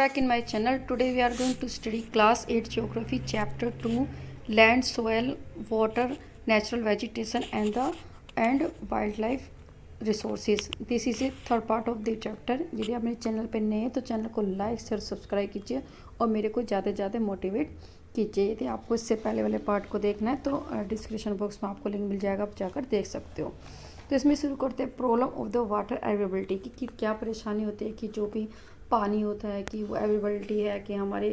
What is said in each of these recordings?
back in my channel. Today we are going to study class 8 geography chapter 2 land, soil, water, natural vegetation and wildlife resources. This is a third part of the chapter. यदि आप मेरे channel पर नए हैं तो channel को like share subscribe कीजिए और मेरे को ज़्यादा से ज़्यादा मोटिवेट कीजिए। यदि आपको इससे पहले वाले पार्ट को देखना है तो डिस्क्रिप्शन बॉक्स में आपको लिंक मिल जाएगा, आप जाकर देख सकते हो। तो इसमें शुरू करते हैं problem of the water availability कि क्या परेशानी होती है कि जो भी पानी होता है कि वो अवेलेबिलिटी है कि हमारे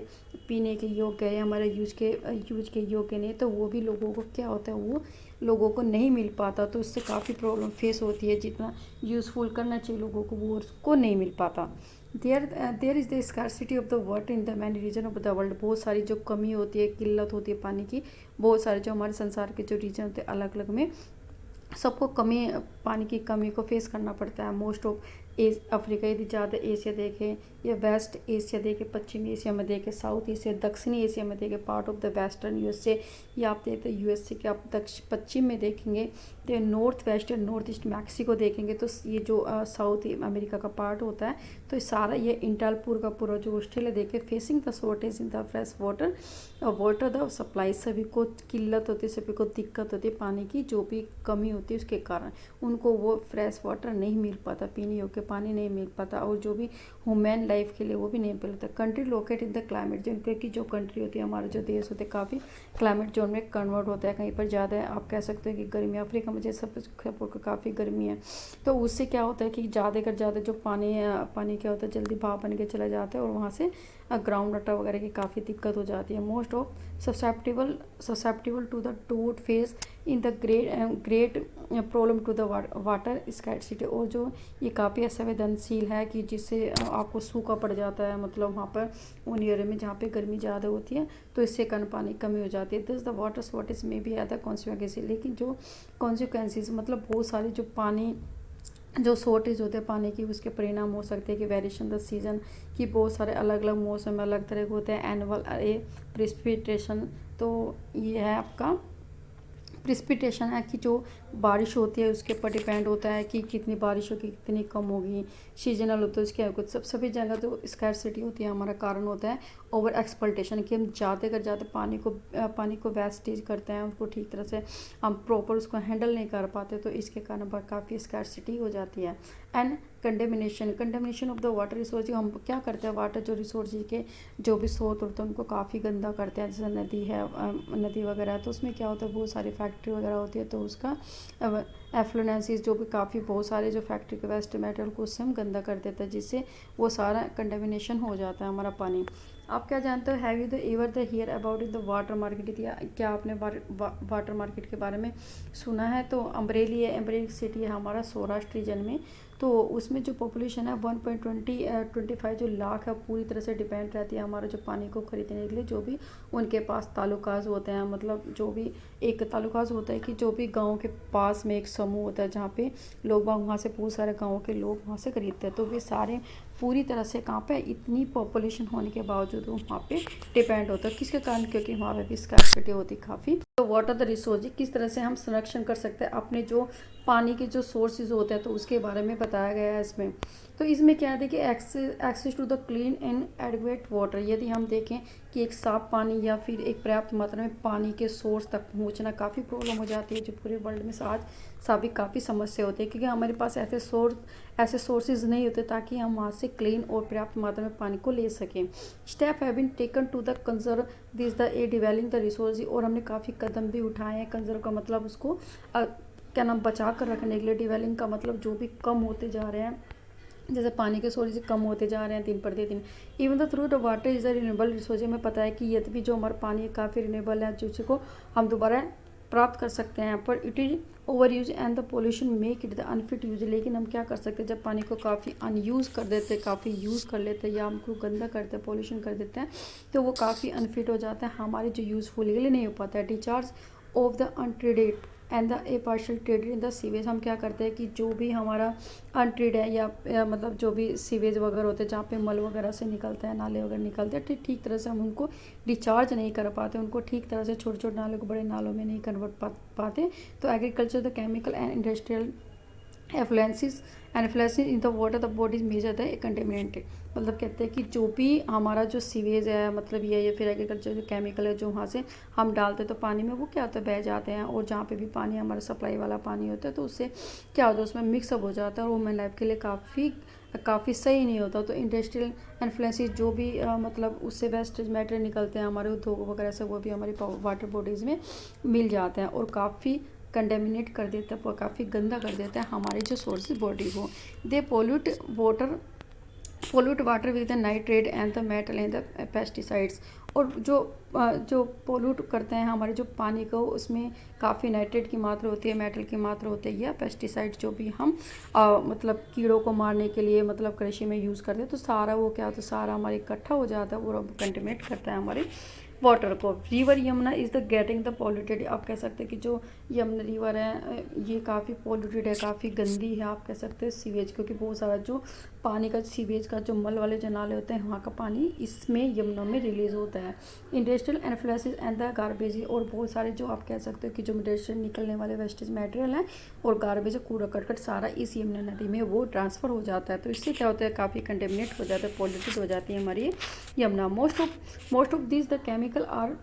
पीने के योग्य है, हमारे यूज के योग्य नहीं, तो वो भी लोगों को क्या होता है वो लोगों को नहीं मिल पाता। तो इससे काफ़ी प्रॉब्लम फेस होती है। जितना यूज़फुल करना चाहिए लोगों को वो उसको नहीं मिल पाता। There is the scarcity of the water in the many region of the world. बहुत सारी जो कमी होती है, किल्लत होती है पानी की, बहुत सारे जो हमारे संसार के जो रीजन होते हैं अलग अलग में सबको पानी की कमी को फेस करना पड़ता है। मोस्ट ऑफ अफ्रीका यदि ज़्यादा एशिया देखें या वेस्ट एशिया देखें, पश्चिमी एशिया में देखें, साउथ एशिया दक्षिणी एशिया में देखें, part of the western USA या आप देखते यूएसए के आप पश्चिम में देखेंगे तो नॉर्थ वेस्ट और नॉर्थ ईस्ट मैक्सिको देखेंगे तो ये जो साउथ अमेरिका का पार्ट होता है तो सारा ये इंटालपुर का पूरा जो ऑस्ट्रेलिया देखे facing the shortage in the fresh water the supply. सभी को किल्लत होती है, सभी को दिक्कत होती है पानी की, जो भी कमी होती है उसके कारण उनको वो फ्रेश वाटर नहीं मिल पाता, पीने योग्य पानी नहीं मिल पाता और जो भी ह्यूमन लाइफ के लिए वो भी नहीं मिल पाता। Country locate in the climate zone, क्योंकि जो कंट्री होती है हमारा जो देश होते हैं काफ़ी क्लाइमेट जोन में कन्वर्ट होता है। कहीं पर ज़्यादा आप कह सकते हो कि गर्मी, अफ्रीका में जैसे काफ़ी गर्मी है तो उससे क्या होता है कि ज़्यादा कर ज़्यादा जो पानी क्या होता है जल्दी भाप बन के चला जाता है और वहाँ से ग्राउंड वाटर वगैरह की काफ़ी दिक्कत हो जाती है। Most of susceptible to the to face in the great problem to the water scarcity. और जो ये काफ़ी असंवेदनशील है कि जिससे आपको सूखा पड़ जाता है, मतलब वहाँ पर उन एरिया में जहाँ पे गर्मी ज़्यादा होती है तो इससे कारण पानी कमी हो जाती है। दिस द वाटर शॉर्टेज में भी अदर कॉन्सिक्वेंसेस, लेकिन जो कॉन्सिक्वेंसेस मतलब बहुत सारे जो पानी जो शॉर्टेज होते हैं पानी की उसके परिणाम हो सकते हैं कि वेरिएशन द सीजन की बहुत सारे अलग अलग मौसम में अलग तरह के होते हैं। एनुअल प्रेसिपिटेशन, तो ये है आपका प्रिसिपिटेशन है कि जो बारिश होती है उसके ऊपर डिपेंड होता है कि कितनी बारिश होगी कितनी कम होगी। सीजनल होता है उसके कुछ सभी जगह जो स्कैर्सिटी होती है हमारा कारण होता है ओवर एक्सप्लॉयटेशन, कि हम ज़्यादा पानी को वेस्टेज करते हैं, उसको ठीक तरह से हम प्रॉपर उसको हैंडल नहीं कर पाते, तो इसके कारण काफ़ी स्कैर्सिटी हो जाती है। And contamination of the water resource, हम क्या करते हैं वाटर जो रिसोर्स के जो भी स्रोत होते हैं उनको काफ़ी गंदा करते हैं। जैसे नदी है, नदी वगैरह है तो उसमें क्या होता है बहुत सारी फैक्ट्री वगैरह होती है तो उसका एफ्लुएंसेस जो भी काफ़ी बहुत सारे जो फैक्ट्री के वेस्ट मटेरियल को उससे हम गंदा कर देते हैं, जिससे वो सारा कंडेमिनेशन हो जाता है हमारा पानी। आप क्या जानते हो, have you the ever the here about the water market, या क्या आपने वाटर मार्केट के बारे में सुना है? तो अम्ब्रेली सिटी है हमारा सौराष्ट्र रीजन में, तो उसमें जो पॉपुलेशन है 1.25 जो लाख है पूरी तरह से डिपेंड रहती है हमारा जो पानी को खरीदने के लिए। जो भी उनके पास ताल्लुकात होते हैं, मतलब जो भी एक ताल्लुकात होता है कि जो भी गाँव के पास में एक समूह होता है जहाँ पे लोग वहाँ से बहुत सारे गाँव के लोग वहाँ से खरीदते हैं, तो वे सारे पूरी तरह से कहाँ पे इतनी पॉपुलेशन होने के बावजूद वो वहाँ पे डिपेंड होता है। किसके कारण? क्योंकि वहाँ पे भी स्कैर्सिटी होती काफ़ी। तो वाटर द रिसोर्स, किस तरह से हम संरक्षण कर सकते हैं अपने जो पानी के जो सोर्सेज होते हैं तो उसके बारे में बताया गया है इसमें। तो इसमें क्या है देखिए, access to the clean and adequate water, यदि हम देखें कि एक साफ पानी या फिर एक पर्याप्त मात्रा में पानी के सोर्स तक पहुंचना काफ़ी प्रॉब्लम हो जाती है, जो पूरे वर्ल्ड में आज सभी काफ़ी समस्या होती है, क्योंकि हमारे पास ऐसे सोर्सेज नहीं होते ताकि हम वहाँ से क्लीन और पर्याप्त मात्रा में पानी को ले सकें। Step have been taken to the conserve this the a developing the resource, और हमने काफ़ी कदम भी उठाए हैं। कंजर्व का मतलब उसको क्या नाम बचा कर रखने के लिए, डिवेलिंग का मतलब जो भी कम होते जा रहे हैं, जैसे पानी के सोर्स कम होते जा रहे हैं दिन प्रतिदिन। Even the through the water is the renewable resource, हमें पता है कि यदि भी जो हमारा पानी है काफ़ी रिन्यूएबल है जिसको हम दोबारा प्राप्त कर सकते हैं, पर it is over use and the pollution make it the unfit use. लेकिन हम क्या कर सकते हैं, जब पानी को काफ़ी अनयूज़ कर देते हैं, काफ़ी यूज़ कर लेते हैं या हमको गंदा करते हैं, पोल्यूशन कर देते हैं, तो वो काफ़ी अनफिट हो जाता है, हमारे जो यूज़फुल के लिए नहीं हो पाता है। Discharge of the untreated and the A partial treated in the sewage, हम क्या करते हैं कि जो भी हमारा अनट्रीड है या मतलब जो भी सीवेज वगैरह होते हैं जहाँ पे मल वगैरह से निकलता है, नाले वगैरह निकलते हैं, ठीक तरह से हम उनको डिस्चार्ज नहीं कर पाते, उनको ठीक तरह से छोटे छोटे नालों को बड़े नालों में नहीं कन्वर्ट पाते। तो agriculture the chemical and industrial effluences influences in the water the body is major the contaminated. मतलब कहते हैं कि जो भी हमारा जो सीवेज है, मतलब ये या फिर एग्रीकल्चर जो केमिकल है जो वहाँ से हम डालते हैं तो पानी में वो क्या होता है, बह जाते हैं। और जहाँ पे भी पानी हमारा सप्लाई वाला पानी होता है तो उससे क्या होता है, उसमें मिक्सअप हो जाता है और वो ह्यूमन लाइफ के लिए काफ़ी सही नहीं होता। तो इंडस्ट्रियल इन्फ्लुएंसेस जो भी मतलब उससे वेस्टेज मैटर निकलते हैं हमारे उद्योग वगैरह से, वो भी हमारी वाटर बॉडीज़ में मिल जाते हैं और काफ़ी कंडेमिनेट कर देता है, काफ़ी गंदा कर देता है हमारी जो सोर्स बॉडी को। They pollute water with the nitrate and the metal and the pesticides. और जो पोल्यूट करते हैं हमारे जो पानी को, उसमें काफ़ी नाइट्रेट की मात्रा होती है, मेटल की मात्रा होती है, या पेस्टिसाइड जो भी हम मतलब कीड़ों को मारने के लिए मतलब कृषि में यूज़ करते हैं। तो सारा वो क्या होता है, सारा हमारे इकट्ठा हो जाता है और कंटेमिनेट करता है हमारे वाटर को। River Yamuna is the getting the polluted. आप कह सकते हैं कि जो यमुना रिवर है ये काफ़ी पॉल्यूटेड है, काफ़ी गंदी है, आप कह सकते हैं सीवेज, क्योंकि बहुत सारा जो पानी का सीवेज का जो मल वाले जो नाले होते हैं वहाँ का पानी इसमें यमुना में रिलीज होता है। Industrial influences and the garbage, और बहुत सारे जो आप कह सकते हो कि जो इंडस्ट्रियल निकलने वाले वेस्टेज मटेरियल हैं और गार्बेज कूड़ा करकट सारा इस यमुना नदी में वो ट्रांसफ़र हो जाता है। तो इससे क्या होता है, काफ़ी कंटेमिनेट हो जाता है, पॉल्यूटेड हो जाती है हमारी Yamuna. Most of this the chemical are,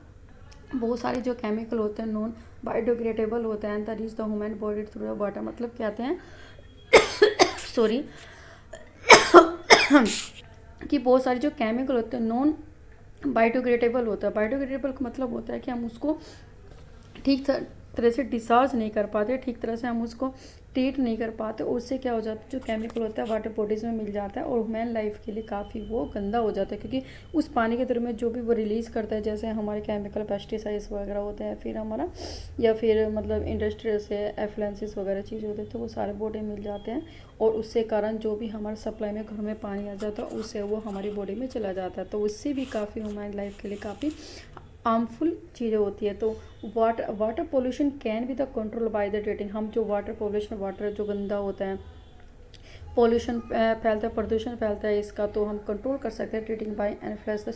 बहुत सारे जो केमिकल होते हैं नॉन बायोडिग्रेडेबल होते हैं, the reach the human body through the water. मतलब कहते हैं सॉरी कि बहुत सारे जो केमिकल होते हैं नॉन बायोडिग्रेडेबल होता है। बायोडिग्रेडेबल का मतलब होता है कि हम उसको ठीक तरह से डिस्चार्ज नहीं कर पाते, ठीक तरह से हम उसको ट्रीट नहीं कर पाते, उससे क्या हो जाता है, जो केमिकल होता है वाटर बॉडीज़ में मिल जाता है और ह्यूमन लाइफ के लिए काफ़ी वो गंदा हो जाता है, क्योंकि उस पानी के थ्रू में जो भी वो रिलीज़ करता है, जैसे हमारे केमिकल पेस्टिसाइड्स वगैरह होते हैं, फिर हमारा या फिर मतलब इंडस्ट्रियल से एफ्लुएंसेस वगैरह चीज़ होते हैं, तो वो सारे बॉडी मिल जाते हैं और उससे कारण जो भी हमारे सप्लाई में घर में पानी आ जाता है उससे वो हमारी बॉडी में चला जाता है। तो उससे भी काफ़ी ह्यूमन लाइफ के लिए काफ़ी हार्मफुल चीज़ें होती है। तो water pollution can be the control by the treating. हम जो वाटर पोल्यूशन, वाटर जो गंदा होता है, पोल्यूशन फैलता है, प्रदूषण फैलता है, इसका तो हम कंट्रोल कर सकते हैं treating by influence the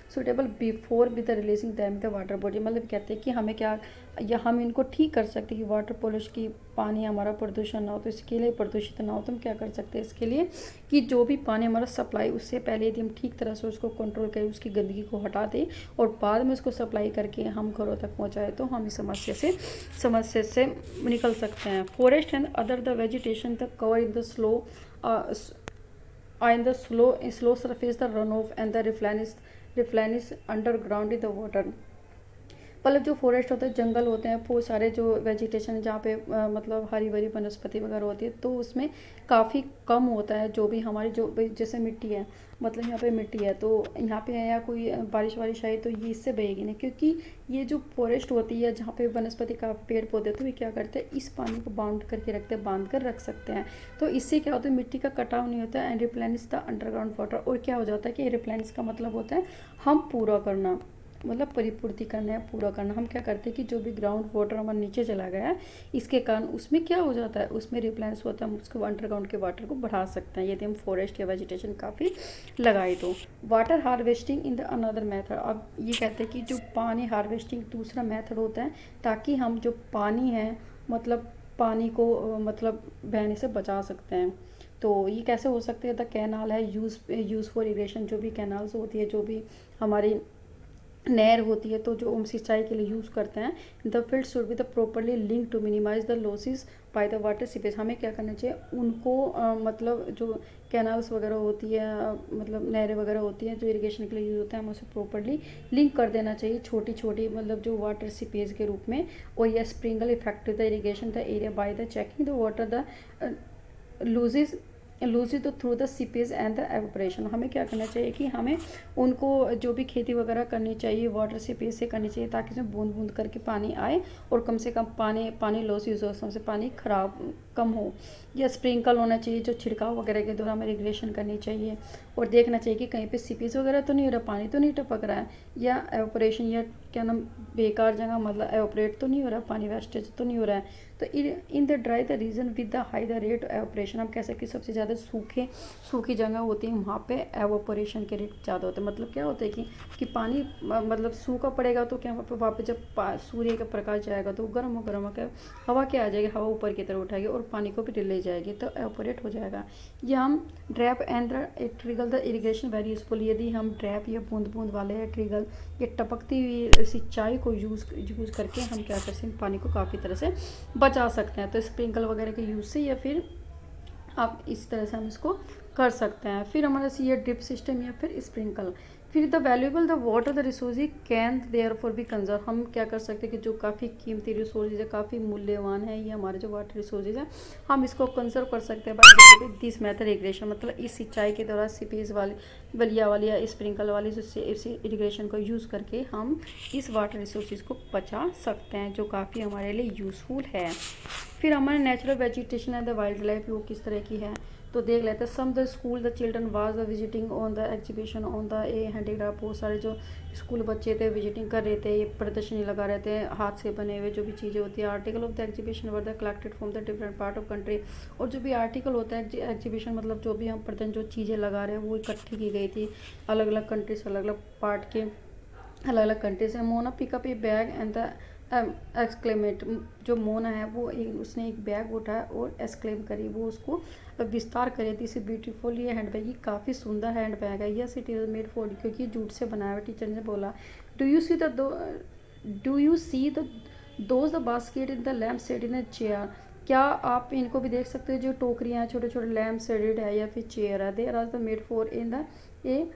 suitable before with the releasing them the water body. मतलब कहते हैं कि हमें क्या, या हम इनको ठीक कर सकते हैं कि वाटर पोल्यूशन की पानी हमारा प्रदूषण ना हो। तो इसके लिए प्रदूषित ना हो तो हम क्या कर सकते हैं इसके लिए, कि जो भी पानी हमारा सप्लाई, उससे पहले यदि हम ठीक तरह से उसको कंट्रोल करें, उसकी गंदगी को हटा दें और बाद में उसको सप्लाई करके हम घरों तक पहुँचाएँ, तो हम इस समस्या से निकल सकते हैं। Forest and other the vegetation the cover in the slow surface the runoff and the replenish underground in the water। मतलब जो फॉरेस्ट होता है, जंगल होते हैं, बहुत सारे जो वेजिटेशन जहाँ पे मतलब हरी भरी वनस्पति वगैरह होती है, तो उसमें काफ़ी कम होता है जो भी हमारी जो जैसे मिट्टी है, मतलब यहाँ पे मिट्टी है तो यहाँ पे या कोई बारिश आई तो ये इससे बहेगी नहीं, क्योंकि ये जो फॉरेस्ट होती है जहाँ पे वनस्पति का पेड़ पौधे, तो ये क्या करते हैं, इस पानी को बाउंड करके रखते हैं, बांध कर रख सकते हैं। तो इससे क्या होता है, मिट्टी का कटाव नहीं होता है। And replenish the underground water. और क्या हो जाता है कि रिप्लेनिश का मतलब होता है हम पूरा करना, मतलब परिपूर्ति करना है, पूरा करना। हम क्या करते हैं कि जो भी ग्राउंड वाटर हमारे नीचे चला गया है, इसके कारण उसमें क्या हो जाता है, उसमें रिप्लेनिश होता है, हम उसको अंडरग्राउंड के वाटर को बढ़ा सकते हैं यदि हम फॉरेस्ट या वेजिटेशन काफ़ी लगाए तो। Water harvesting in the another method. अब ये कहते हैं कि जो पानी हार्वेस्टिंग दूसरा मेथड होता है, ताकि हम जो पानी है मतलब पानी को मतलब बहने से बचा सकते हैं। तो ये कैसे हो सकते हैं, द कैनाल है यूज़ फॉर इरिगेशन। जो भी कैनाल्स होती है, जो भी हमारी नहर होती है, तो जो हम सिंचाई के लिए यूज़ करते हैं, the field should be the properly link to minimize the losses by the water seepage. हमें क्या करना चाहिए, उनको मतलब जो कैनाल्स वगैरह होती है, मतलब नहरें वगैरह होती हैं जो इरिगेशन के लिए यूज़ होता है, हमें उसे प्रॉपरली लिंक कर देना चाहिए छोटी छोटी मतलब जो वाटर सीपेज के रूप में। और यह sprinkle effective the irrigation the area by the checking the water the lose it through the seepage and the evaporation. हमें क्या करना चाहिए कि हमें उनको जो भी खेती वगैरह करनी चाहिए वाटर सीपेज से करनी चाहिए, ताकि उसमें बूंद बूंद करके पानी आए और कम से कम पानी लॉस यूज हो, उसमें से पानी खराब कम हो। या स्प्रिंकल होना चाहिए, जो छिड़काव वगैरह के द्वारा हमें रेगुलेशन करनी चाहिए। और देखना चाहिए कि कहीं पे सीपेज वगैरह तो नहीं हो रहा, पानी तो नहीं टपक रहा है, या एवोपरेशन या क्या नाम बेकार जगह मतलब एवोपरेट तो नहीं हो रहा, पानी वेस्टेज तो नहीं हो रहा है। तो in the dry the region with the high the rate operation. हम कह सकते हैं सबसे ज़्यादा ज़्यादा सूखी जगह होती है वहाँ पे एवोपोरेशन के रेट ज़्यादा होते हैं। मतलब क्या होता है कि पानी मतलब सूखा पड़ेगा तो क्या वहाँ पे जब सूर्य का प्रकाश जाएगा तो गर्म होकर हवा क्या आ जाएगी, हवा ऊपर की तरफ उठाएगी और पानी को भी ले जाएगी तो एवोपोरेट हो जाएगा। ये हम drip and the trickle the irrigation very useful. यदि हम ड्रैप या बूंद बूंद वाले या ट्रिगल ये टपकती हुई सिंचाई को यूज़ करके हम क्या कर सकते हैं, पानी को काफ़ी तरह से बचा सकते हैं। तो स्प्रिंकल वगैरह के यूज़ से या फिर आप इस तरह से हम इसको कर सकते हैं। फिर हमारे से ये ड्रिप सिस्टम या फिर स्प्रिंकल। फिर the valuable the water the resource can therefore be conserve. हम क्या कर सकते हैं कि जो काफ़ी कीमती रिसोर्सेज है, काफ़ी मूल्यवान है, ये हमारे जो वाटर रिसोर्सेज है हम इसको कंजर्व कर सकते हैं बाय दिस मेथड इरिगेशन। मतलब इस सिंचाई के दौरान सीपेज वाली बलिया वाली या स्प्रिंकल वाली जो इरिगेशन को यूज़ करके हम इस वाटर रिसोर्सेज को बचा सकते हैं, जो काफ़ी हमारे लिए यूज़फुल है। फिर हमारे natural vegetation and the wild life वो किस तरह की है तो देख लेते हैं। Some the school the children was the visiting on the exhibition on the a handicraft. बहुत सारे जो स्कूल बच्चे थे विजिटिंग कर रहे थे, ये प्रदर्शनी लगा रहे थे, हाथ से बने हुए जो भी चीज़ें होती है। Article of the exhibition were the collected from the different part of country. और जो भी आर्टिकल होता है एग्जीबिशन मतलब जो भी हम प्रदर्शन जो चीज़ें लगा रहे हैं वो इकट्ठी की गई थी अलग अलग कंट्री से, अलग अलग पार्ट के अलग अलग कंट्री से। Mona pick up a bag and the exclaimed. जो मोना है वो उसने एक बैग उठाया और एक्सक्लेम करी, वो उसको विस्तार करे थी। इसे ब्यूटीफुल ये हैंड बैग, ये काफ़ी सुंदर हैंड बैग है। Yes it is made for, क्योंकि जूट से बनाया हुआ। टीचर ने बोला do you see the those the basket in the lamp set in a chair. क्या आप इनको भी देख सकते हो, जो टोकरियाँ छोटे छोटे लैम्प सेटेड है या फिर चेयर है। There are the made for in the a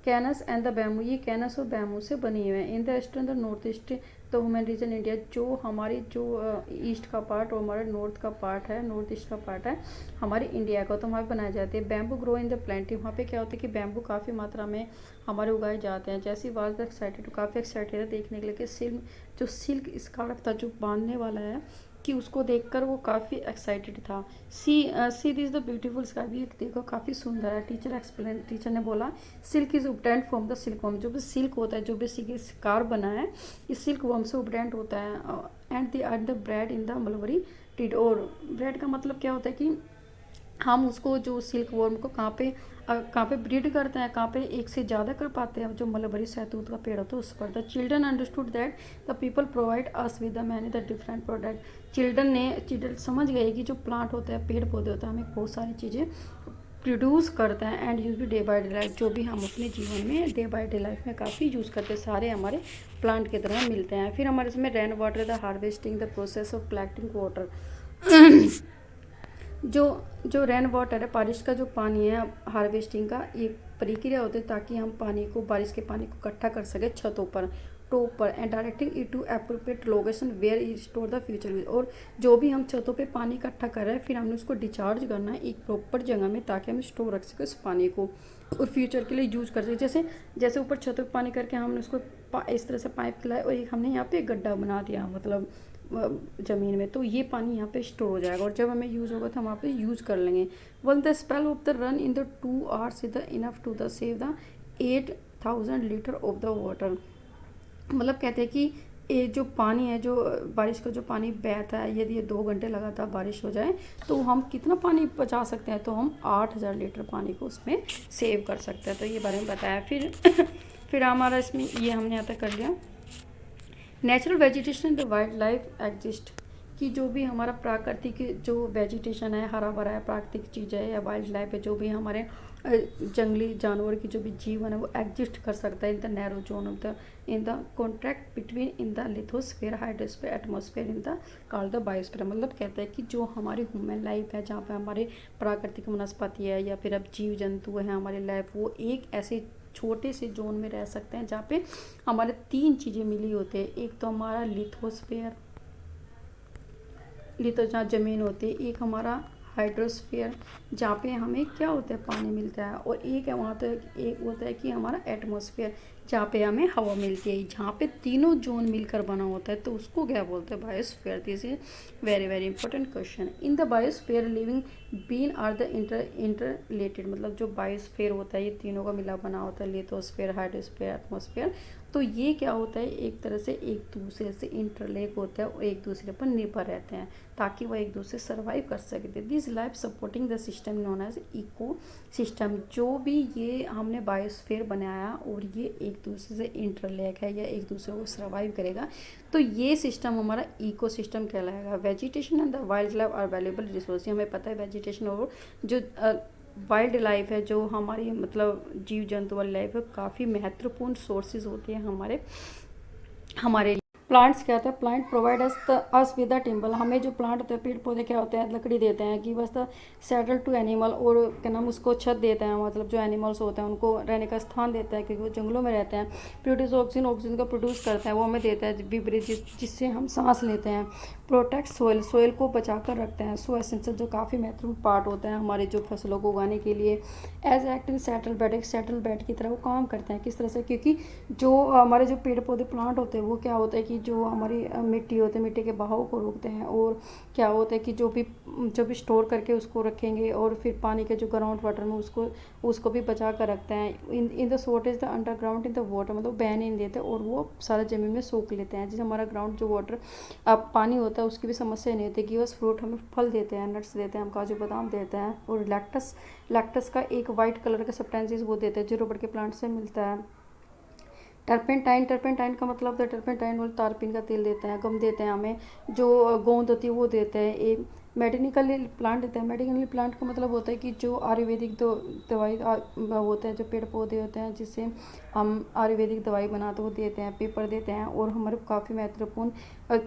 canes and the bamboo. ये कैनस और बैम्बू से बनी हुए हैं। In the eastern the north east the human region India. जो हमारी जो ईस्ट का पार्ट और हमारे नॉर्थ का पार्ट है, नॉर्थ ईस्ट का पार्ट है हमारे इंडिया का, तो वहाँ पे बनाए जाते हैं। Bamboo grow in the plenty. वहाँ पे क्या होता है कि बैम्बू काफ़ी मात्रा में हमारे उगाए जाते हैं। जैसे वाज द एक्साइटेड, काफ़ी एक्साइटेड है देखने के लिए कि सिल्क स्कार्फ था जो बांधने वाला है कि उसको देखकर वो काफ़ी एक्साइटेड था। See this the beautiful sky. भी देखो काफ़ी सुंदर है। टीचर ने बोला silk is obtained from the silk worm. जो भी सिल्क होता है, जो बेसिकली स्कार्फ बना है, इस सिल्क वर्म से ऑब्टेन्ड होता है। And the bred in the mulberry tree. और ब्रेड का मतलब क्या होता है कि हम उसको जो सिल्क वर्म को कहाँ पे ब्रीड करते हैं, कहाँ पे एक से ज़्यादा कर पाते हैं, जो मलबरी शहतूत का पेड़ होता है उस पर। The children understood that the people provide us with the many the different product. Children समझ गए कि जो प्लांट होता है, पेड़ पौधे होते हैं, हमें बहुत सारी चीज़ें प्रोड्यूस करते हैं। एंड यूज भी डे बाई डे लाइफ, जो भी हम अपने जीवन में डे बाई डे लाइफ में काफ़ी यूज़ करते हैं, सारे हमारे प्लांट के तरह मिलते हैं। फिर हमारे इसमें rain water the harvesting the process of collecting water. जो रेन वाटर है, बारिश का जो पानी है, हार्वेस्टिंग का एक प्रक्रिया होती है ताकि हम बारिश के पानी को इकट्ठा कर सके छतों पर, टॉप पर, and directing it to appropriate location where it store the future use. और जो भी हम छतों पे पानी इकट्ठा कर रहे हैं, फिर हमने उसको डिस्चार्ज करना है एक प्रॉपर जगह में ताकि हम स्टोर रख सकें उस पानी को और फ्यूचर के लिए यूज़ कर सकें। जैसे ऊपर छतों पे पानी करके हमने उसको इस तरह से पाइप खिलाया और एक हमने यहाँ पे एक गड्ढा बना दिया मतलब ज़मीन में, तो ये पानी यहाँ पे स्टोर हो जाएगा और जब हमें यूज़ होगा तो हम वहाँ पे यूज़ कर लेंगे। One the spell of the rain in the 2 hours is the enough to the save the 8,000 litre of the water. मतलब कहते हैं कि ये जो पानी है, जो बारिश का जो पानी बहता है, यदि ये 2 घंटे लगातार बारिश हो जाए तो हम कितना पानी बचा सकते हैं, तो हम 8,000 लीटर पानी को उसमें सेव कर सकते हैं। तो ये बारे में बताया। फिर हमारा इसमें ये हमने यहाँ तक कर लिया। Natural vegetation the wild life exist, कि जो भी हमारा प्राकृतिक जो वेजिटेशन है, हरा भरा है, प्राकृतिक चीज़ें है या वाइल्ड लाइफ है, जो भी हमारे जंगली जानवर की जो भी जीवन है वो एग्जिस्ट कर सकता है in the narrow zone of the in the contract between in the lithosphere hydrosphere atmosphere in the called the biosphere. मतलब कहते हैं कि जो हमारी ह्यूमन लाइफ है, जहाँ पे हमारे प्राकृतिक वनस्पति है या फिर अब जीव जंतु है हमारी लाइफ, वो एक ऐसे छोटे से जोन में रह सकते हैं जहाँ पे हमारे 3 चीज़ें मिली होती है। एक तो हमारा लिथोस्फेयर, जहाँ ज़मीन होती है, एक हमारा हाइड्रोस्फीयर जहाँ पे हमें क्या होता है, पानी मिलता है, और एक है वहाँ तक एक होता है कि हमारा एटमॉस्फेयर जहाँ पे हमें हवा मिलती है। जहाँ पे तीनों जोन मिलकर बना होता है तो उसको क्या बोलते हैं, biosphere. This is very very important question. In the biosphere living being are the inter related. मतलब जो बायोस्फीयर होता है ये तीनों का मिला बना होता है, लिथोस्फीयर, हाइड्रोस्फीयर, एटमॉस्फेयर। तो ये क्या होता है, एक तरह से एक दूसरे से इंटरलेक होता है और एक दूसरे पर निर्भर रहते हैं ताकि वह एक दूसरे सर्वाइव कर सकते। This life supporting the system known as eco system. जो भी ये हमने बायोस्फीयर बनाया और ये एक दूसरे से इंटरलेक है या एक दूसरे को सर्वाइव करेगा, तो ये सिस्टम हमारा इको सिस्टम कहलाएगा। Vegetation and the wild life are valuable resource. हमें पता है वेजिटेशन और जो वाइल्ड लाइफ है, जो हमारी मतलब जीव जंतु वाली लाइफ है, काफ़ी महत्वपूर्ण सोर्सेज होती हैं हमारे प्लांट्स क्या होता है, plant provide us with the timber. हमें जो प्लांट होते हैं, पेड़ पौधे क्या होते हैं, लकड़ी देते हैं कि बस द सेटल टू एनिमल, और क्या नाम उसको छत देते हैं, मतलब जो एनिमल्स होते हैं उनको रहने का स्थान देता है क्योंकि वो जंगलों में रहते हैं। प्रोड्यूस ऑक्सीजन, ऑक्सीजन को प्रोड्यूस करता है, वो हमें देता है विब्रेज जिससे हम सांस लेते हैं। प्रोटेक्ट सोइल, सोइल को बचा कर रखते हैं। सो एसेंशियल, जो काफ़ी महत्वपूर्ण पार्ट होता है हमारे जो फसलों को उगाने के लिए। As act in settle bed, एक सेटल बेड की तरह वो काम करते हैं। किस तरह से, क्योंकि जो हमारे जो पेड़ पौधे प्लांट होते हैं वो क्या होता है कि जो हमारी मिट्टी होती है, मिट्टी के बहाव को रोकते हैं, और क्या होता है कि जो भी स्टोर करके उसको रखेंगे, और फिर पानी के जो ग्राउंड वाटर में उसको भी बचा कर रखते हैं। In the shortage the underground in the water, मतलब बहने नहीं देते और वो सारा ज़मीन में सोख लेते हैं। जैसे हमारा ग्राउंड जो वाटर पानी होता है उसकी भी समस्या नहीं होती। कि बस फ्रूट हमें फल देते हैं, नट्स देते हैं, हम काजू बादाम देते हैं। और लैक्टस का एक वाइट कलर का सब्सटेंसेस वो देते हैं जो रबड़ के प्लांट से मिलता है। टर्पेंटाइन का मतलब होता है, टर्पेंटाइन और तारपीन का तेल देते हैं, गम देते हैं हमें। जो गोंद होती है वो देते हैं। एक मेडिकली प्लांट देते हैं। मेडिकली प्लांट का मतलब होता है कि जो आयुर्वेदिक दवाई होता है, जो पेड़ पौधे होते हैं जिससे हम आयुर्वेदिक दवाई बनाते वो देते हैं। पेपर देते हैं, और हमारे काफ़ी महत्वपूर्ण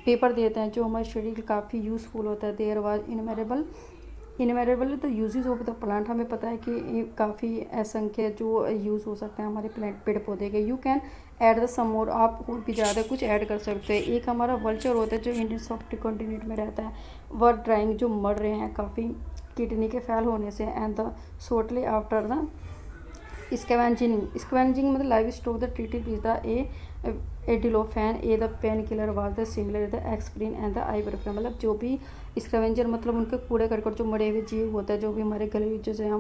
पेपर देते हैं जो हमारे शरीर के काफ़ी यूज़फुल होता है। There was innumerable the uses of the plant. हमें पता है कि काफ़ी असंख्य जो यूज़ हो सकते हैं हमारे प्लांट पेड़ पौधे के। यू कैन ऐड द सम मोर, आप और भी ज़्यादा कुछ ऐड कर सकते हैं। एक हमारा वल्चर होता है जो इंडियन सॉफ्ट कॉन्टिनेंट में रहता है, वर्ड ड्राइंग, जो मर रहे हैं काफ़ी किडनी के फेल होने से। And the shortly after the scavenging मतलब livestock the treated with the diclofenac the painkiller was the similar the aspirin and the ibuprofen. मतलब जो भी स्कैवेंजर मतलब उनके कूड़े करकट जो मरे हुए जीव होते हैं, जो भी हमारे गले जैसे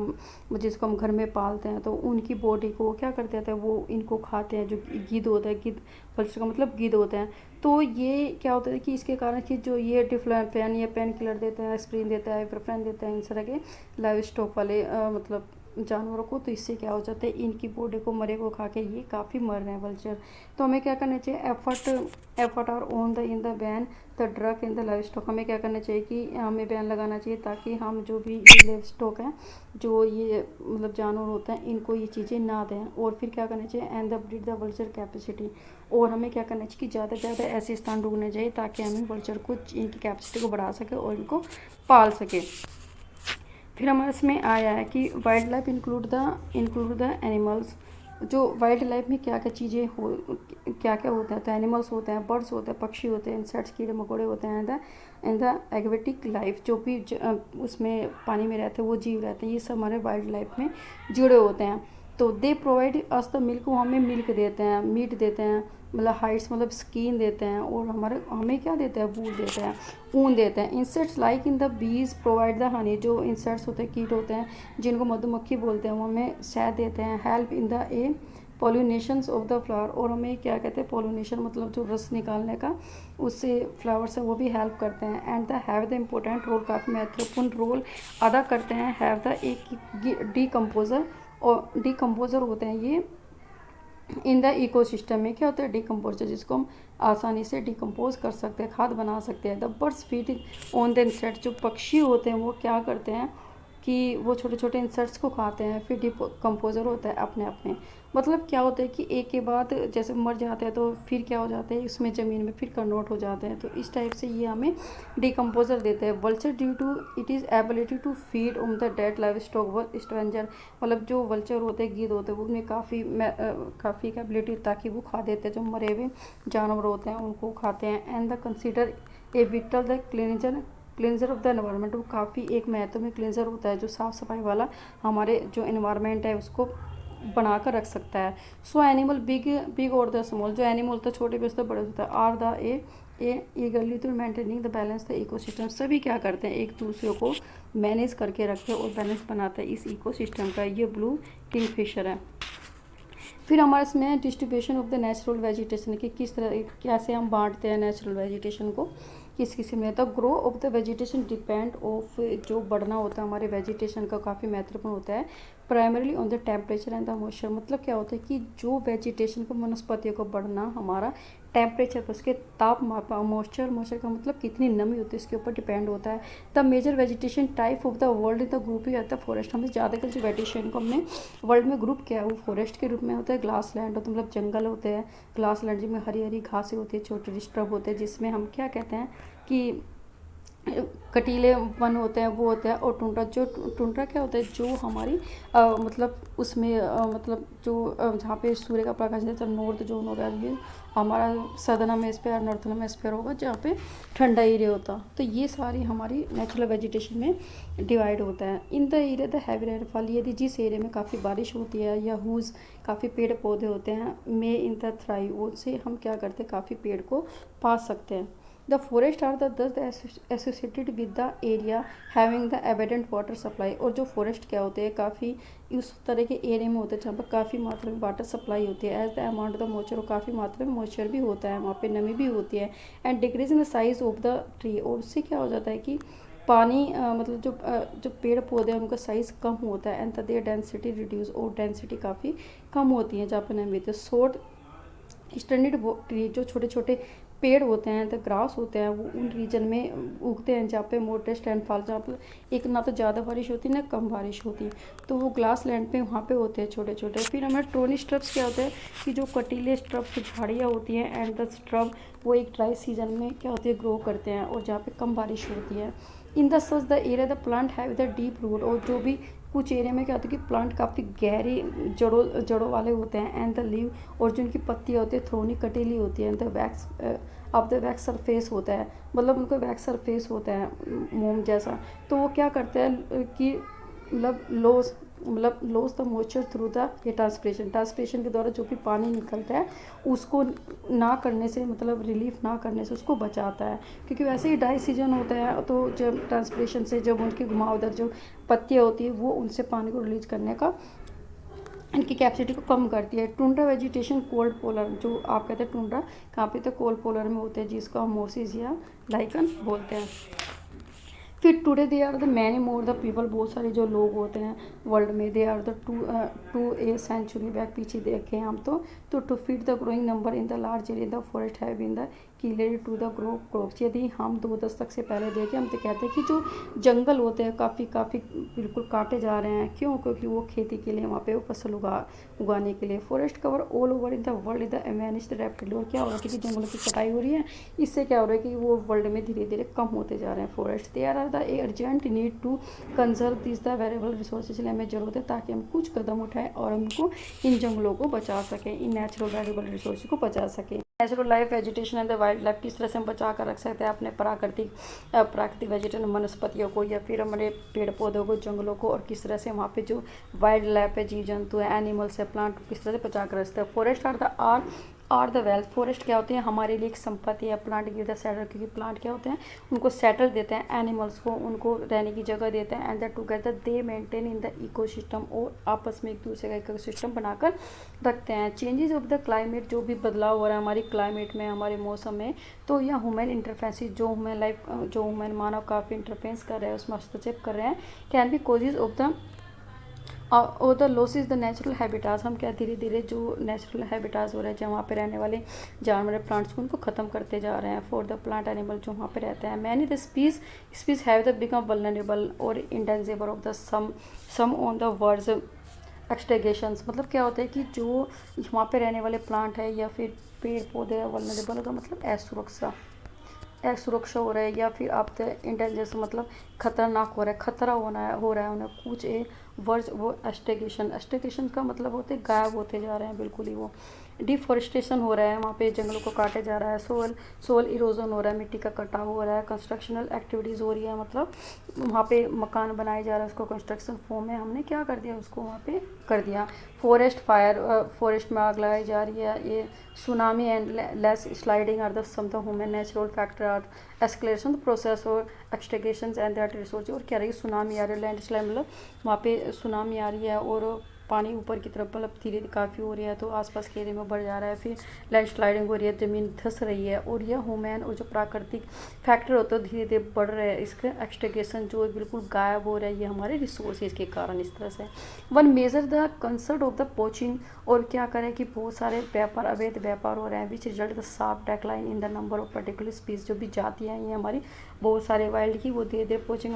जिसको हम घर में पालते हैं, तो उनकी बॉडी को क्या कर देते हैं, वो इनको खाते हैं। जो गिद्ध होता है, गिद्ध वल्चर का मतलब गिद्ध होते हैं। तो ये क्या होता है कि इसके कारण कि जो ये डिफ्लोफैन या पेन किलर देते हैं, एस्प्रिन देते हैं, आइबरफ्रेन देते हैं, इस तरह के लाइव स्टॉक वाले मतलब जानवरों को, तो इससे क्या हो जाता है, इनकी बॉडी को मरे को खा के ये काफ़ी मर रहे हैं वल्चर। तो हमें क्या करना चाहिए, effort are on the in the ban the drug in the live stock. हमें क्या करना चाहिए कि हमें बैन लगाना चाहिए ताकि हम जो भी लाइव स्टॉक है, जो ये मतलब जानवर होते हैं, इनको ये चीज़ें ना दें। और फिर क्या करना चाहिए, and the breed the vulture capacity. और हमें क्या करना चाहिए कि ज़्यादा से ज़्यादा ऐसे स्थान ढूंढने चाहिए ताकि हमें वल्चर को इनकी कैपेसिटी को बढ़ा सके और इनको पाल सके। फिर हमारे इसमें आया है कि wild life include the animals. जो वाइल्ड लाइफ में क्या क्या चीज़ें क्या क्या होता है, तो एनिमल्स होते हैं, बर्ड्स होते हैं, पक्षी होते हैं, इंसेक्ट्स, कीड़े मकोड़े होते हैं। एंड द एक्वेटिक लाइफ, जो भी उसमें पानी में रहते हैं वो जीव रहते हैं, ये सब हमारे वाइल्ड लाइफ में जुड़े होते हैं। तो they provide us the milk, वो हमें मिल्क देते हैं, मीट देते हैं, मतलब हाइट्स मतलब स्किन देते हैं, और हमें क्या देते हैं, वूल देते हैं, ऊन देते हैं। Insects like in the bees provide the honey, जो इंसेक्ट्स होते हैं, कीट होते हैं जिनको मधुमक्खी बोलते हैं, वो हमें शहद देते हैं। Help in the pollinations of the flower, और हमें क्या कहते हैं, पॉलिनेशन मतलब जो रस निकालने का, उससे फ्लावर से वो भी हेल्प करते हैं। And the have the important role, काफ़ी महत्वपूर्ण रोल अदा करते हैं। हैव द एक डीकम्पोजर, और डीकम्पोजर होते हैं ये इन द इकोसिस्टम में। क्या होता है, डीकम्पोजर, जिसको हम आसानी से डिकम्पोज कर सकते हैं, खाद बना सकते हैं। The birds feed on the insect, जो पक्षी होते हैं वो क्या करते हैं कि वो छोटे छोटे इंसेक्ट्स को खाते हैं। फिर डिकम्पोजर होता है अपने मतलब क्या होता है कि एक के बाद जैसे मर जाते हैं तो फिर क्या हो जाते हैं, इसमें ज़मीन में फिर कन्वर्ट हो जाते हैं। तो इस टाइप से ये हमें डिकम्पोजर देते हैं। Vulture due to it is ability to feed on the dead live stock व स्ट्रेंजर, मतलब जो वल्चर होते हैं, गिद्ध होते हैं, वो उनमें काफ़ी एबिलिटी, ताकि वो खा देते हैं जो मरे हुए जानवर होते हैं उनको खाते हैं। And the consider a whittle the cleanser of the environment, वो काफ़ी एक महत्व में क्लिनजर होता है जो साफ़ सफाई वाला हमारे जो एनवायरनमेंट है उसको बना कर रख सकता है। सो एनिमल बिग और द स्मॉल, जो एनिमल होता है छोटे भी होते हैं, बड़े होते हैं, are the eagerly to maintaining the balance the ecosystem, सभी क्या करते हैं, एक दूसरे को मैनेज करके रखते हैं और बैलेंस बनाते हैं इस इकोसिस्टम का। ये ब्लू किंगफिशर है। फिर हमारे इसमें distribution of the natural vegetation कि किस तरह कैसे हम बांटते हैं नेचुरल वेजिटेशन को किस किसी में। तो grow of the vegetation depend of जो बढ़ना होता है हमारे वेजिटेशन का काफ़ी महत्वपूर्ण होता है primarily on the temperature and the moisture. मतलब क्या होता है कि जो वेजिटेशन को वनस्पतियों को बढ़ना हमारा टेम्परेचर पर उसके तापमान मॉइस्चर का मतलब कितनी नमी होती है इसके ऊपर डिपेंड होता है। The major vegetation type of the world in the group ही आता है फॉरेस्ट। हमें ज़्यादातर जो वेजिटेशन को हमने वर्ल्ड में ग्रुप किया है वो फॉरेस्ट के रूप में होता है। ग्लास लैंड होता है मतलब जंगल होते हैं, ग्लास लैंड जिसमें हरी हरी घासें होती है, छोटे डिस्टर्ब होते हैं जिसमें हम क्या कहते हैं कि कटीले वन होते हैं वो होता है। और टुंड्रा जो टुंड्रा क्या होता है जो हमारी मतलब उसमें मतलब जो जहाँ पे सूर्य का प्रकाश जैसे नॉर्थ जोन होगा ये हमारा सदर्न हेमिस्फीयर नॉर्थन हेमिस्फीयर होगा जहाँ पे ठंडा एरिया होता। तो ये सारी हमारी नेचुरल वेजिटेशन में डिवाइड होता है। In the area the heavy rainfall यदि जिस एरिया में काफ़ी बारिश होती है या हुज काफ़ी पेड़ पौधे होते हैं मे इन द थ्राइव उससे हम क्या करते हैं काफ़ी पेड़ को पा सकते हैं। The forest are the associated with the area having the abundant water supply. और जो फॉरेस्ट क्या होते हैं काफ़ी उस तरह के एरिया में होते हैं जहाँ पर काफ़ी मात्रा में वाटर सप्लाई होती है। As the amount of the moisture और काफ़ी मात्रा में मॉइस्चर भी होता है वहाँ पे नमी भी होती है। And decrease in the size of the tree और उससे क्या हो जाता है कि पानी मतलब जो पेड़ पौधे हैं उनका साइज़ कम होता है। And the there density reduce और डेंसिटी काफ़ी कम होती है जहाँ पर नमी होती है। शॉर्ट स्टैंडर्ड ट्री जो छोटे छोटे पेड़ होते हैं द ग्रास होते हैं वो उन रीजन में उगते हैं जहाँ पे मोटेस्ट लैंडफॉल जहाँ पर एक ना तो ज़्यादा बारिश होती है ना कम बारिश होती तो वो ग्लास लैंड पे वहाँ पे होते हैं छोटे छोटे। फिर हमारे ट्रोनी स्ट्रब्स क्या होते हैं कि जो कटीले स्ट्रब्स झाड़ियाँ होती हैं एंड द स्ट्रब वो एक ड्राई सीजन में क्या होती है ग्रो करते हैं और जहाँ पे कम बारिश होती है। In the such the area the plant have the deep root और जो भी कुछ एरिया में क्या होता है कि प्लांट काफ़ी गहरी जड़ों वाले होते हैं। एंड द लीव और जो उनकी पत्तियाँ होती है थ्रोनी कटीली होती है। एंड द वैक्स अब द वैक्स सरफेस होता है मतलब उनको वैक्स सरफेस होता है मोम जैसा। तो वो क्या करते हैं कि loss the moisture through the ये ट्रांसपिरेशन के द्वारा जो भी पानी निकलता है उसको ना करने से मतलब रिलीफ ना करने से उसको बचाता है क्योंकि वैसे ही ड्राई सीजन होता है तो जब ट्रांसपिरेशन से जब उनकी घुमावदार जो पत्तियाँ होती है वो उनसे पानी को रिलीज करने का इनकी कैपेसिटी को कम करती है। टुंड्रा वेजिटेशन कोल्ड पोलर जो आप कहते हैं टुंड्रा कहाँ पे तो कोल्ड पोलर में होते हैं जिसको हम मोसिस या लाइकन बोलते हैं। फिर today they are the many more the people बहुत सारे जो लोग होते हैं वर्ल्ड में they are the to a century back पीछे देखें हम तो to feed the growing number in the large area the forest have been the killer to the grow crops. यदि हम 2 दशक से पहले देखें हम तो कहते हैं कि जो जंगल होते हैं काफ़ी बिल्कुल काटे जा रहे हैं क्यों क्योंकि वो खेती के लिए वहाँ पे वो फसल उगाने के लिए। Forest cover all over in the world in the diminished rapidly और क्या हो रहा है कि जंगलों की कटाई हो रही है इससे क्या हो रहा है कि वो वर्ल्ड में धीरे धीरे कम होते जा रहे हैं forest. They are the urgent need to conserve this the variable resources हमें ज़रूरत है ताकि हम कुछ कदम उठाएं और हमको इन जंगलों को बचा सकें इन नेचुरल वेरिएबल रिसोर्स को बचा सकें। Natural life vegetation and the wild life किस तरह से हम बचा कर रख सकते हैं अपने प्राकृतिक वेजिटेशन वनस्पतियों को या फिर हमारे पेड़ पौधों को जंगलों को और किस तरह से वहाँ पे जो वाइल्ड लाइफ है जीव जंतु है एनिमल्स है प्लांट किस तरह से बचा कर रखते हैं। Forest are the wealth forest क्या होते हैं हमारे लिए एक संपत्ति है। प्लांट गिव द सेटल क्योंकि प्लांट क्या होते हैं उनको सेटल देते हैं एनिमल्स को उनको रहने की जगह देते हैं। And the together they maintain in the ecosystem और आपस में एक दूसरे का इकोसिस्टम बनाकर रखते हैं। चेंजेस ऑफ द क्लाइमेट जो भी बदलाव हो रहा है हमारी क्लाइमेट में हमारे मौसम में तो यह ह्यूमन इंटरफेरेंस जो ह्यूमन मानव काफ़ी इंटरफेरेंस कर रहे हैं उसमें हस्तक्षेप कर रहे हैं can be causes of the और the loss is the natural habitats. हम क्या धीरे धीरे जो नेचुरल हैबिटास हो रहे हैं जहाँ वहाँ पे रहने वाले जानवर प्लांट्स को उनको ख़त्म करते जा रहे हैं फॉर द प्लांट एनिमल जो वहाँ पे रहते हैं। Many the species have the become vulnerable और endangered of the some on the words extinctions. मतलब क्या होता है कि जो वहाँ पे रहने वाले प्लांट है या फिर पेड़ पौधे वल्नरेबल का मतलब असुरक्षा हो रहा है या फिर आप इंटेलिजेंस मतलब खतरनाक हो रहा है खतरा हो रहा है उन्हें कुछ वर्ड्स वो एस्टेगेशन का मतलब होते गायब होते जा रहे हैं बिल्कुल ही। वो डिफॉरेस्टेशन हो रहा है वहाँ पे जंगलों को काटे जा रहा है। सोल इरोजन हो रहा है मिट्टी का कटाव हो रहा है। कंस्ट्रक्शनल एक्टिविटीज़ हो रही है मतलब वहाँ पे मकान बनाया जा रहा है उसको कंस्ट्रक्शन फॉर्म में हमने क्या कर दिया उसको वहाँ पे कर दिया। फॉरेस्ट फायर फॉरेस्ट में आग लगाई जा रही है। ये tsunami and less sliding are the some the human natural factor are escalation the process और एक्सटेगेशन एंड दैट रिसोर्स। और क्या रही सुनामी आ रही है लैंड स्लाइड मतलब वहाँ पे सुनामी आ रही है और पानी ऊपर की तरफ मतलब धीरे काफ़ी हो रही है, तो आसपास के एरिया में बढ़ जा रहा है। फिर लैंडस्लाइडिंग हो रही है, ज़मीन धंस रही है, और यह ह्यूमन और जो प्राकृतिक फैक्टर होता है धीरे धीरे बढ़ रहे हैं। इसका एक्सटिंक्शन जो है बिल्कुल गायब हो रहा है, ये हमारे रिसोर्सेज के कारण इस तरह से। One measure the concert of the poaching, और क्या करें कि बहुत सारे व्यापार, अवैध व्यापार हो रहे हैं, which result the sharp decline in the number of particular species. जो भी जातियाँ हैं ये हमारी बहुत सारे वाइल्ड की, वो धीरे धीरे पोचिंग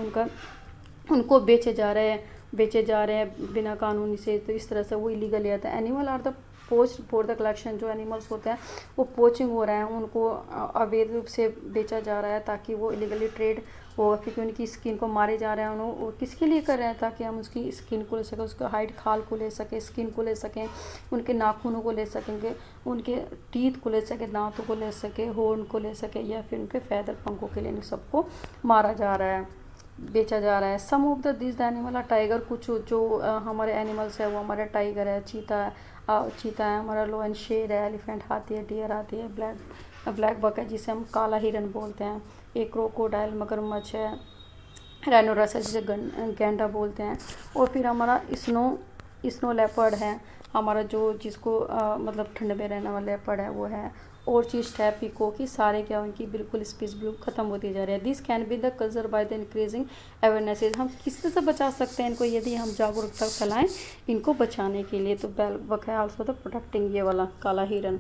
उनको बेचे जा रहे हैं बिना कानूनी से, तो इस तरह से वो इलीगल आता है। एनिमल आर द पोच फॉर द कलेक्शन, जो एनिमल्स होते हैं वो पोचिंग हो रहे हैं, उनको अवैध रूप से बेचा जा रहा है ताकि वो इलीगली ट्रेड हो, क्योंकि उनकी स्किन को मारे जा रहे हैं। उन्होंने किसके लिए कर रहे हैं? ताकि हम उसकी स्किन को ले सकें, उसका हाइड, खाल को ले सकें, स्किन को ले सकें, उनके नाखूनों को ले सकेंगे, उनके टीथ को ले सकें, दांतों को ले सकें, हॉर्न को ले सकें, या फिर उनके फैदर, पंखों के लिए, इन सबको मारा जा रहा है, बेचा जा रहा है। Some of the this the animal है टाइगर, कुछ जो हमारे एनिमल्स है वो हमारे टाइगर है, चीता है हमारा, लोयन शेर है, एलिफेंट हाथी है, डियर हाथी है, ब्लैक बक है जिसे हम काला हिरन बोलते हैं, एक क्रोकोडाइल मगरमच्छ है, राइनोरस है जिसे गैंडा बोलते हैं, और फिर हमारा स्नो लेपर्ड है हमारा, जो जिसको मतलब ठंड में रहने वाला लेपर्ड है वो है, और चीज है पिको की। सारे क्या उनकी बिल्कुल स्पीस बिल्कुल ख़त्म होती जा रही है। This can be the conserve by the increasing awareness. हम किस तरह से बचा सकते हैं इनको? यदि हम जागरूकता फैलाएं इनको बचाने के लिए, तो बेल बक है आल्सो द प्रोटेक्टिंग, ये वाला काला हिरन।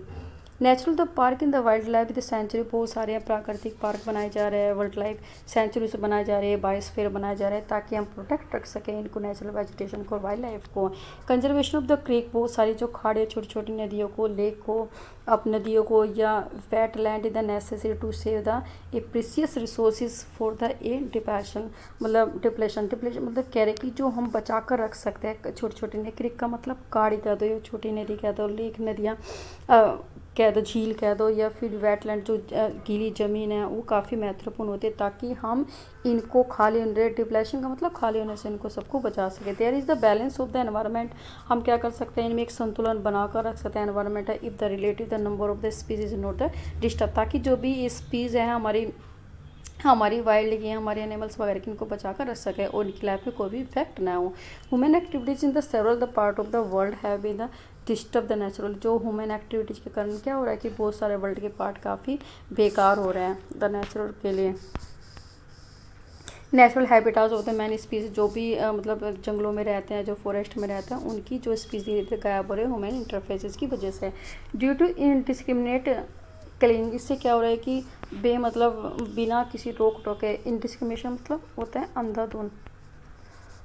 Natural the park in the wild life the sanctuary, बहुत सारे प्राकृतिक पार्क बनाए जा रहे हैं, वर्ल्ड लाइफ सेंचुरी से बनाए जा रहे हैं, बायोस्फीयर बनाए जा रहे हैं, ताकि हम प्रोटेक्ट रख सकें इनको, नेचुरल वेजिटेशन को, वाइल्ड लाइफ को। कंजर्वेशन ऑफ द क्रीक, बहुत सारी जो खाड़े, छोटी छोटी नदियों को, लेक को, अब नदियों को, या wet land is the necessary to save the a precious resources for the a depression, मतलब डिप्लेशन मतलब कह रहे कि जो हम बचा कर रख सकते हैं छोटी छोटी नदी। क्रिक का मतलब गाड़ी कह दो, या छोटी नदी कह दो, लेक, नदियाँ कह दो, झील कह दो, या फिर वेटलैंड जो गीली ज़मीन है वो काफ़ी महत्वपूर्ण होती है, ताकि हम इनको खाली होने, डिप्लेशन का मतलब खाली होने से इनको सबको बचा सके। There is the balance of the environment, हम क्या कर सकते हैं इनमें एक संतुलन बनाकर रख सकते हैं एनवायरनमेंट है, if the relative the number of the species not the disturb, ताकि जो भी स्पीज है हमारी वाइल्ड की, हमारे एनिमल्स वगैरह की, इनको बचा कर रख सके और इनकी लाइफ में कोई भी इफेक्ट ना हो। Human activities in the several the part of the world have been the disturb the natural, जो ह्यूमन एक्टिविटीज़ के कारण क्या हो रहा है कि बहुत सारे वर्ल्ड के पार्ट काफ़ी बेकार हो रहे हैं द नेचुरल के लिए। नेचुरल हैबिटाट्स होते हैं मैनी स्पीसीज, जो भी मतलब जंगलों में रहते हैं, जो फॉरेस्ट में रहते हैं, उनकी जो स्पीसीज धीरे धीरे गायब हो रहे हैं ह्यूमन इंटरफेसेस की वजह से। ड्यू टू इनडिस्क्रिमिनेट किलिंग, इससे क्या हो रहा है कि मतलब बिना किसी रोक टोके, इनडिस्क्रिमिनेशन मतलब होता है अंधाधुंध,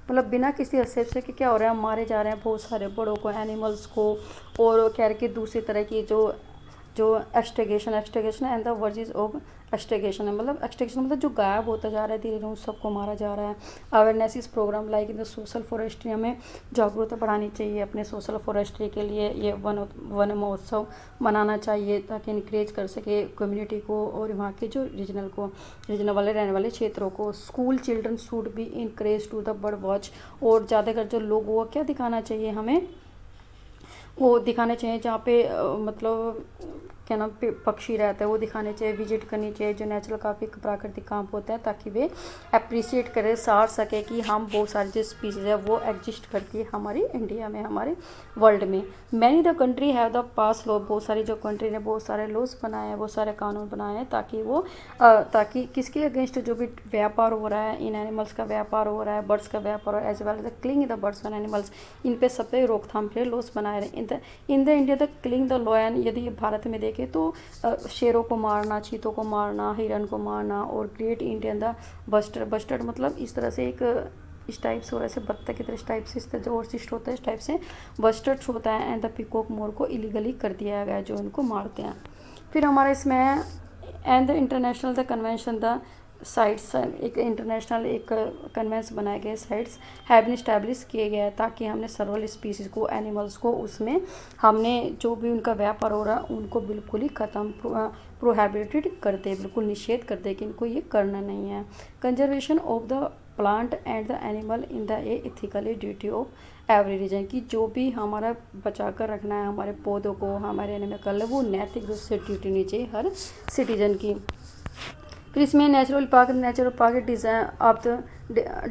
मतलब बिना किसी हस्तक्षेप से कि क्या हो रहा है, हम मारे जा रहे हैं बहुत सारे बड़ों को, एनिमल्स को, और कह रहे कि दूसरी तरह की जो extinction and the verges of extinction है, मतलब एक्सटिंक्शन मतलब जो गायब होता जा रहा है धीरे धीरे, उन सबको मारा जा रहा है। अवेयरनेस इस programme like in the social forestry, हमें जागरूकता बढ़ानी चाहिए अपने सोशल फॉरेस्ट्री के लिए, ये वन महोत्सव मनाना चाहिए ताकि इनक्रेज कर सके कम्युनिटी को और वहाँ के जो रीजनल वाले रहने वाले क्षेत्रों को। School children should be increase to the bird watch, और ज़्यादातर जो लोग वो क्या दिखाना चाहिए हमें, वो दिखाने चाहिए जहाँ पे मतलब क्या नाम पे पक्षी रहता है वो दिखाने चाहिए, विजिट करनी चाहिए, जो नेचुरल काफ़ी प्राकृतिक काम होता है, ताकि वे अप्रिशिएट करें, सार सके कि हम बहुत सारी जो स्पीसीज है वो एग्जिस्ट करती है हमारी इंडिया में, हमारे वर्ल्ड में। Many the country have the pass law, बहुत सारी जो कंट्री ने बहुत सारे लॉज बनाए हैं, बहुत सारे कानून बनाए हैं, ताकि किसके अगेंस्ट जो भी व्यापार हो रहा है, इन एनिमल्स का व्यापार हो रहा है, बर्ड्स का व्यापार हो रहा है, as well as the killing the birds and animals, इन पे सब पे रोकथाम के लॉज बनाए रहे। In the India the killing the lion, यदि भारत में देखें तो शेरों को मारना, चीतों को मारना, हिरन को मारना, और ग्रेट इंडियन द बस्टर्ड मतलब इस तरह से इस टाइप से, और ऐसे बत्तख की तरह इस टाइप से, इस तरह जो ऑर्चिस्ट होता है इस टाइप से बस्टर्ड होता है, एंड द पिकॉक मोर को इलीगली कर दिया गया जो इनको मारते हैं। फिर हमारे इसमें है and the international the convention the sites, एक इंटरनेशनल एक कन्वेंस बनाए गए, साइट्स हैव बीन इस्टेब्लिश किए गए ताकि हमने सर्वल स्पीसीज को, एनिमल्स को, उसमें हमने जो भी उनका व्यापार हो रहा है उनको बिल्कुल ही ख़त्म प्रोहिबिटेड कर दे, बिल्कुल निषेध कर दे कि इनको ये करना नहीं है। Conservation of the plant and the animal in the ethically duty of every region, की जो भी हमारा बचा कर रखना है हमारे पौधों को, हमारे एनिमल, वो नैतिक रूप से ड्यूटी नहीं चाहिए हर सिटीजन की। फिर इसमें natural park design of the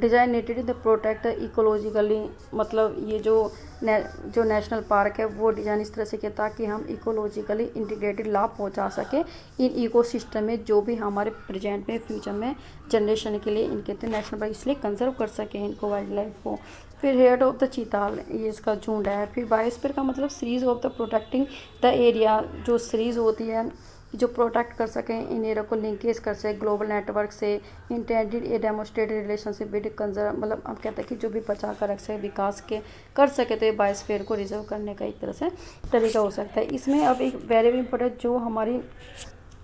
designated the protect ecologically, मतलब ये जो नेशनल पार्क है वो डिज़ाइन इस तरह से किया ताकि हम इकोलॉजिकली इंटीग्रेटेड लाभ पहुंचा सके इन इकोसिस्टम में, जो भी हमारे प्रेजेंट में फ्यूचर में जनरेशन के लिए इनके तो नेशनल पार्क इसलिए कंजर्व कर सकें इनको, वाइल्ड लाइफ को। फिर हेड ऑफ द चीताल, ये इसका झुंड है। फिर बायोस्फीयर का मतलब series of the protecting the area, जो सीरीज होती है जो प्रोटेक्ट कर सकें इन एरिया को, लिंकेज कर सके ग्लोबल नेटवर्क से, intended A demonstrated relationship with conserve, मतलब हम कहते हैं कि जो भी बचा कर रख सके, विकास के कर सके, तो ये बायोस्फीयर को रिजर्व करने का एक तरह से तरीका हो सकता है। इसमें अब एक वेरी इंपॉर्टेंट जो हमारी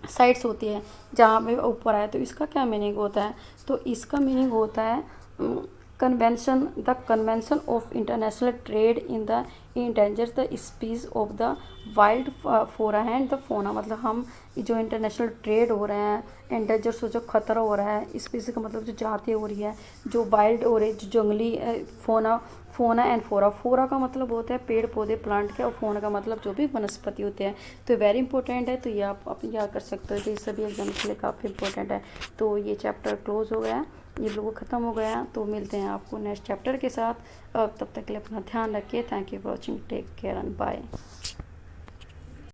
साइट्स होती है जहाँ पे ऊपर आए, तो इसका क्या मीनिंग होता है, तो इसका मीनिंग होता है convention of international trade in the endanger the species of the wild flora and the fauna, मतलब हम जो इंटरनेशनल ट्रेड हो रहे हैं, एंडेंजर से जो खतरा हो रहा है, स्पीसीज का मतलब जो जाति हो रही है, जो वाइल्ड हो रही है, जो जंगली फोना एंड फोरा का मतलब होता है पेड़ पौधे प्लांट के, और फोना का मतलब जो भी वनस्पति होते हैं, तो वेरी इंपॉर्टेंट है। तो ये आप याद कर सकते हो, तो ये सभी एग्जाम के लिए काफ़ी इंपॉर्टेंट है। तो ये चैप्टर क्लोज हो गया, ये लोग ख़त्म हो गया। तो मिलते हैं आपको नेक्स्ट चैप्टर के साथ, तब तक के लिए अपना ध्यान रखिए। Thank you for watching, take care and bye.